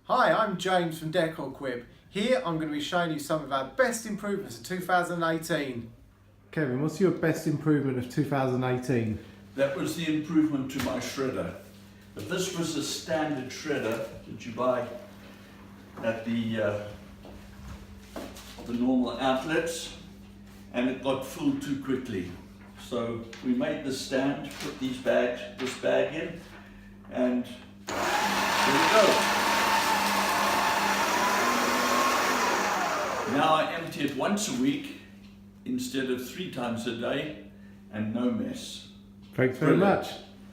Hi, I'm James from Decorquip. Here I'm going to be showing you some of our best improvements of 2018. Kevin, what's your best improvement of 2018? That was the improvement to my shredder. But this was a standard shredder that you buy at the normal outlets, and it got full too quickly. So we made this stand, put this bag in, and there we go. Now I empty it once a week instead of 3 times a day, and no mess. Thanks very much.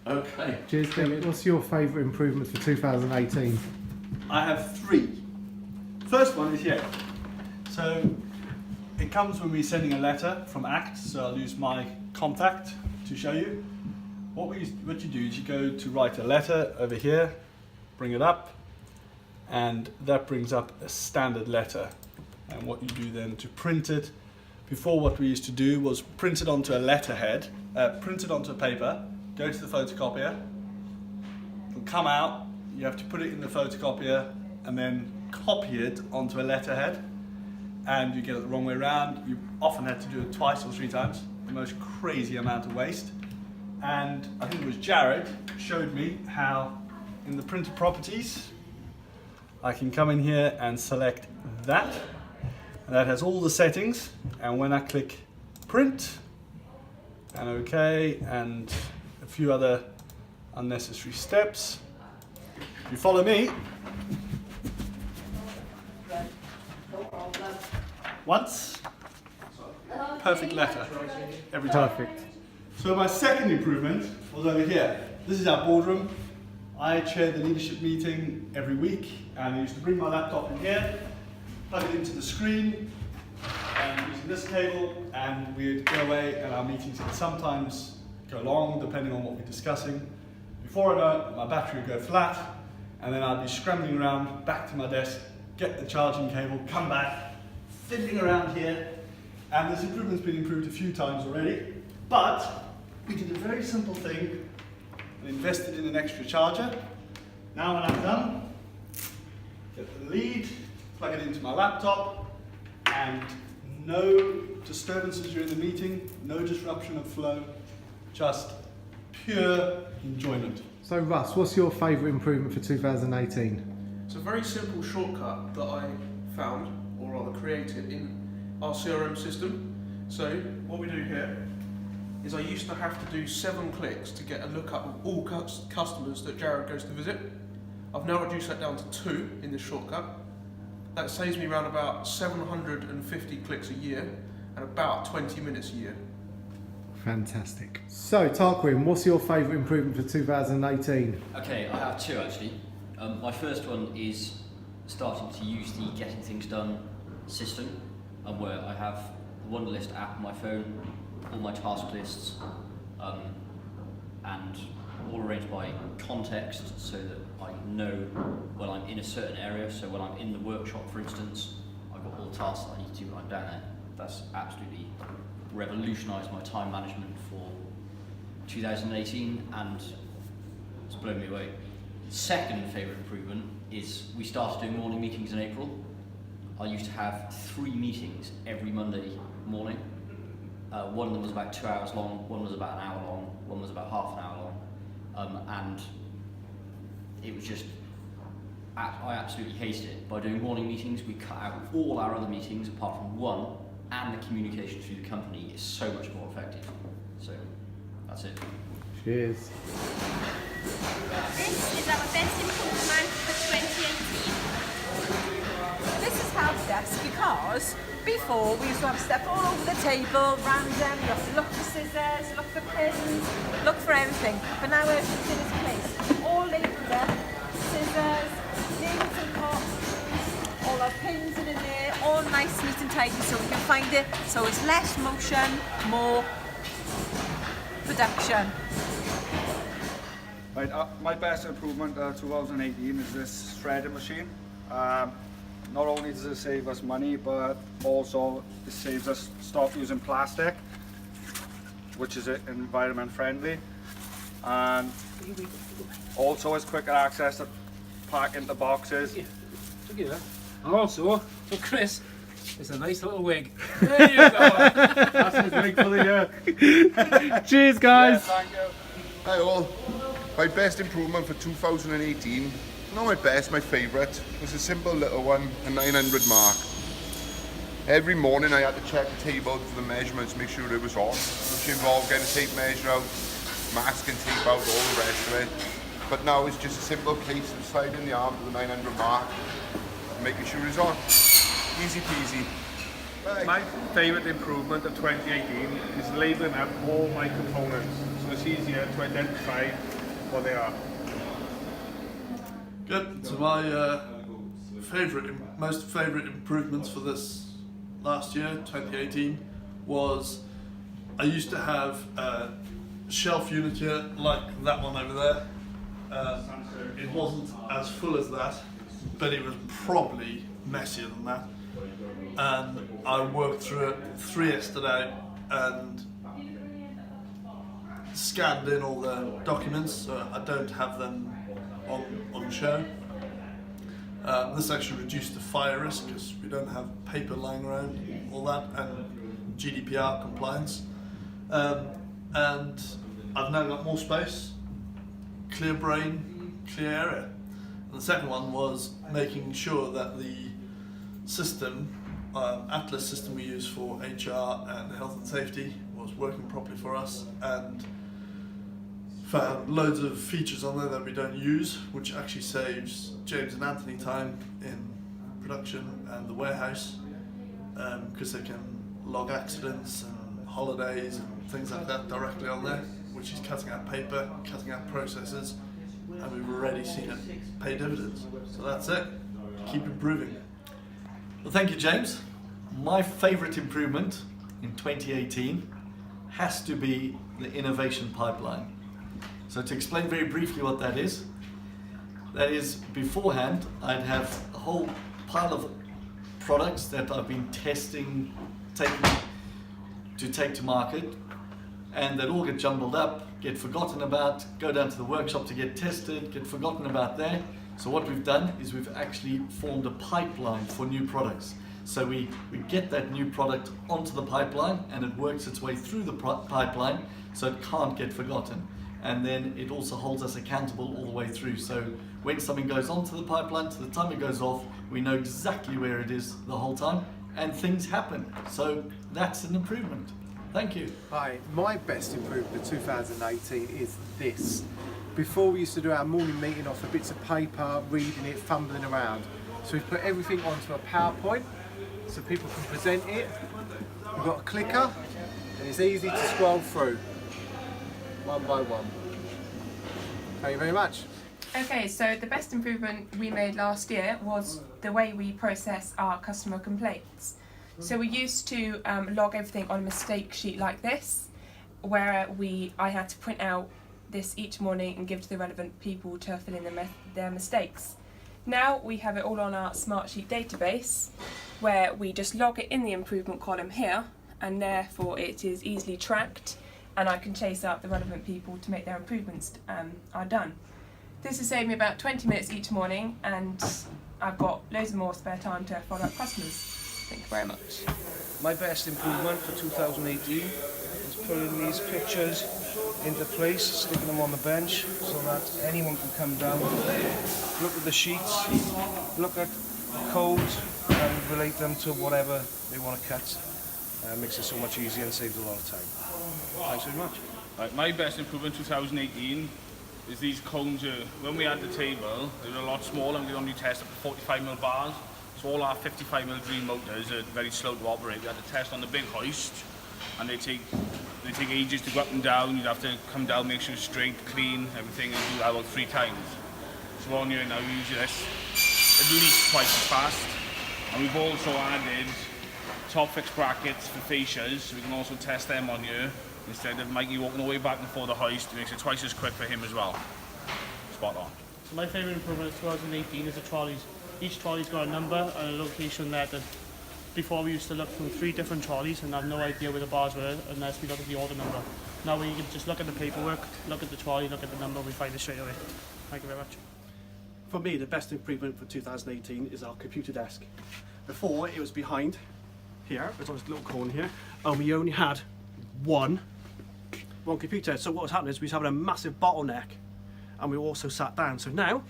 Okay. Cheers, Kevin. What's your favourite improvement for 2018? I have 3. First one is here. So it comes when we're sending a letter from ACT, so I'll use my contact to show you. What you do is you go to write a letter over here, bring it up, and that brings up a standard letter. And what you do then to print it, before what we used to do was print it onto a letterhead, print it onto a paper, go to the photocopier, it'll come out, you have to put it in the photocopier and then copy it onto a letterhead, and you get it the wrong way around. You often had to do it 2 or 3 times, the most crazy amount of waste. And I think it was Jared showed me how in the printer properties I can come in here and select that. That has all the settings, and when I click print and OK and a few other unnecessary steps, if you follow me, once, perfect letter every time. Perfect. So my second improvement was over here. This is our boardroom. I chair the leadership meeting every week, and I used to bring my laptop in here, plug it into the screen, and using this cable, and we'd go away, and our meetings would sometimes go long, depending on what we're discussing. Before I know it, my battery would go flat, and then I'd be scrambling around back to my desk, get the charging cable, come back, fiddling around here, and this improvement's been improved a few times already, but we did a very simple thing and invested in an extra charger. Now when I'm done, get the lead, plug it into my laptop, and no disturbances during the meeting, no disruption of flow, just pure enjoyment. So Russ, what's your favourite improvement for 2018? It's a very simple shortcut that I found, or rather created, in our CRM system. So what we do here is I used to have to do 7 clicks to get a lookup of all customers that Jared goes to visit. I've now reduced that down to 2 in this shortcut. That saves me around about 750 clicks a year and about 20 minutes a year. Fantastic. So Tarquin, what's your favourite improvement for 2018? Okay, I have 2 actually. My first one is starting to use the Getting Things Done system, where I have the Wunderlist app on my phone, all my task lists, and all arranged by context, so that I know when I'm in a certain area. So when I'm in the workshop, for instance, I've got all the tasks that I need to do when I'm down there. That's absolutely revolutionised my time management for 2018, and it's blown me away. Second favourite improvement is we started doing morning meetings in April. I used to have 3 meetings every Monday morning. One of them was about 2 hours long, one was about an hour long, one was about half an hour long, and it was just, I absolutely hated it. By doing morning meetings, we cut out all our other meetings apart from one, and the communication through the company is so much more effective. So that's it. Cheers. This is our best improvement for 2018. This has helped us because before we used to have stuff all over the table, random, you have to look for scissors, look for pins, look for everything. But now everything's in its place. All labelled up, scissors, nails and pots, all our pins are in there, all nice, neat and tidy so we can find it. So it's less motion, more production. Right, my best improvement 2018 is this shredding machine. Not only does it save us money, but also it saves us stop using plastic, which is environment friendly, and also it's quicker access to pack into boxes. Look at that. And also, for Chris, it's a nice little wig. There you go. That's his wig for the year. Cheers, guys. Yeah, thank you. Hi all. My best improvement for 2018, not my best, my favourite, was a simple little one, a 900 mark. Every morning I had to check the table for the measurements, make sure it was on, which involved getting a tape measure out, masking tape out, all the rest of it. But now it's just a simple case of sliding the arm to the 900 mark, and making sure it's on. Easy peasy. Bye. My favourite improvement of 2018 is labelling out all my components, so it's easier to identify what they are. Good. So my most favourite improvements for this last year, 2018, was I used to have a shelf unit here like that one over there. It wasn't as full as that, but it was probably messier than that. And I worked through it 3 yesterday and scanned in all the documents, so I don't have them on show. This actually reduced the fire risk because we don't have paper lying around, all that, and GDPR compliance. And I've now got more space, clear brain, clear area. And the second one was making sure that the system, Atlas system we use for HR and health and safety, was working properly for us, and found loads of features on there that we don't use, which actually saves James and Anthony time in production and the warehouse, because they can log accidents and holidays and things like that directly on there, which is cutting out paper, cutting out processes, and we've already seen it pay dividends. So that's it. Keep improving. Well, thank you, James. My favourite improvement in 2018 has to be the innovation pipeline. So to explain very briefly what that is beforehand I'd have a whole pile of products that I've been testing, take to market, and they'd all get jumbled up, get forgotten about, go down to the workshop to get tested, get forgotten about there. So what we've done is we've actually formed a pipeline for new products. So we get that new product onto the pipeline and it works its way through the pipeline so it can't get forgotten. And then it also holds us accountable all the way through. So when something goes onto the pipeline, to the time it goes off, we know exactly where it is the whole time, and things happen. So that's an improvement. Thank you. Hi, my best improvement of 2018 is this. Before we used to do our morning meeting off of bits of paper, reading it, fumbling around. So we've put everything onto a PowerPoint so people can present it. We've got a clicker and it's easy to scroll through one by one. Thank you very much. Okay, so the best improvement we made last year was the way we process our customer complaints. So we used to log everything on a mistake sheet like this, where I had to print out this each morning and give to the relevant people to fill in their mistakes. Now we have it all on our Smartsheet database, where we just log it in the improvement column here, and therefore it is easily tracked, and I can chase up the relevant people to make their improvements are done. This has saved me about 20 minutes each morning, and I've got loads more spare time to follow up customers. Thank you very much. My best improvement for 2018 is putting these pictures into place, sticking them on the bench so that anyone can come down, look at the sheets, look at the codes and relate them to whatever they want to cut. Makes it so much easier and saves a lot of time. Thanks very much. Right, my best improvement 2018 is these cones here. When we had the table, they were a lot smaller and we only tested up to 45mm bars. So all our 55mm green motors are very slow to operate. We had to test on the big hoist, and they take ages to go up and down. You'd have to come down, make sure it's straight, clean, everything, and do that about 3 times. So on here now we use this at least twice as fast. And we've also added top fix brackets for fascias, so we can also test them on here. Instead of Mikey walking all the way back and forth the hoist, it makes it twice as quick for him as well. Spot on. So my favourite improvement of 2018 is the trolleys. Each trolley's got a number and a location there. That before we used to look through 3 different trolleys and have no idea where the bars were unless we look at the order number. Now we can just look at the paperwork, look at the trolley, look at the number, we find it straight away. Thank you very much. for me, the best improvement for 2018 is our computer desk. Before, it was behind here, it was on this little corner here, and we only had one computer. So what was happening is we was having a massive bottleneck, and we also sat down. So now,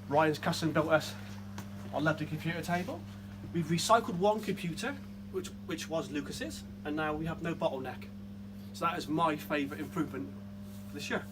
Ryan's custom built us our lovely computer table. We've recycled one computer, which was Lucas's, and now we have no bottleneck. So that is my favourite improvement for this year.